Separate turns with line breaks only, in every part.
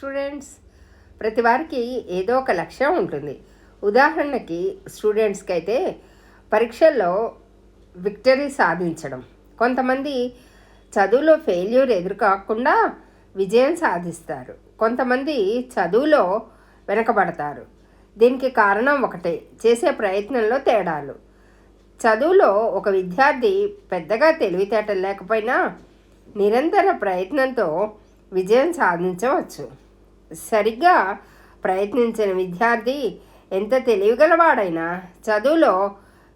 Students, ప్రతి వారికి ఏదో ఒక లక్ష్యం ఉంటుంది. ఉదాహరణకి స్టూడెంట్స్కి అయితే పరీక్షల్లో విక్టరీ సాధించడం. కొంతమంది చదువులో ఫెయిల్యూర్ ఎదురుకాకుండా విజయం సాధిస్తారు. కొంతమంది చదువులో వెనకబడతారు. దీనికి కారణం ఒకటే, చేసే ప్రయత్నంలో తేడాలు. చదువులో ఒక విద్యార్థి పెద్దగా తెలివితేటలు లేకపోయినా నిరంతర ప్రయత్నంతో విజయం సాధించవచ్చు. సరిగ్గా ప్రయత్నించిన విద్యార్థి ఎంత తెలివిగలవాడైనా చదువులో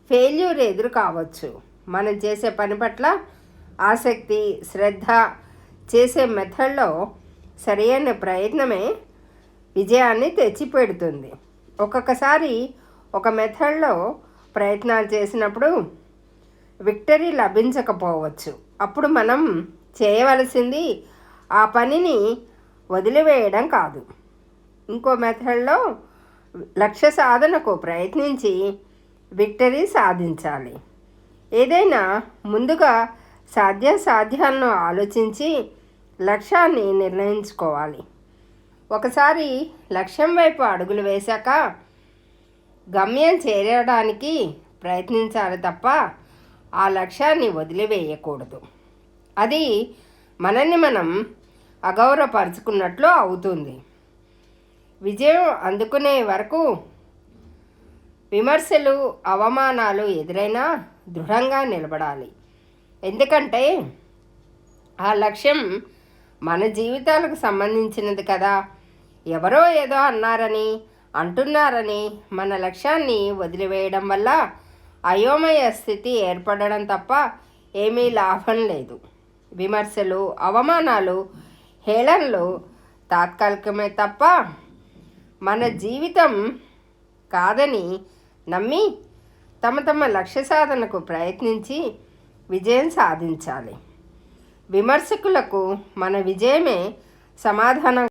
ఫెయిల్యూర్ ఎదురు కావచ్చు. మనం చేసే పని పట్ల ఆసక్తి, శ్రద్ధ, చేసే మెథడ్లో సరైన ప్రయత్నమే విజయాన్ని తెచ్చిపెడుతుంది. ఒక్కొక్కసారి ఒక మెథడ్లో ప్రయత్నాలు చేసినప్పుడు విక్టరీ లభించకపోవచ్చు. అప్పుడు మనం చేయవలసింది ఆ పనిని వదిలివేయడం కాదు, ఇంకో మెథడ్లో లక్ష్య సాధనకు ప్రయత్నించి విక్టరీ సాధించాలి. ఏదైనా ముందుగా సాధ్యాసాధ్యాలను ఆలోచించి లక్ష్యాన్ని నిర్ణయించుకోవాలి. ఒకసారి లక్ష్యం వైపు అడుగులు వేశాక గమ్యం చేరడానికి ప్రయత్నించాలి తప్ప ఆ లక్ష్యాన్ని వదిలివేయకూడదు. అది మనల్ని మనం అగౌరవపరుచుకున్నట్లు అవుతుంది. విజయం అందుకునే వరకు విమర్శలు, అవమానాలు ఎదురైనా దృఢంగా నిలబడాలి. ఎందుకంటే ఆ లక్ష్యం మన జీవితాలకు సంబంధించినది కదా. ఎవరో ఏదో అన్నారని, అంటున్నారని మన లక్ష్యాన్ని వదిలివేయడం వల్ల అయోమయ స్థితి ఏర్పడడం తప్ప ఏమీ లాభం లేదు. విమర్శలు, అవమానాలు, హేళనలు తాత్కాలికమే తప్ప మన జీవితం కాదని నమ్మి తమ లక్ష్య సాధనకు ప్రయత్నించి విజయం సాధించాలి. విమర్శకులకు మన విజయమే సమాధానం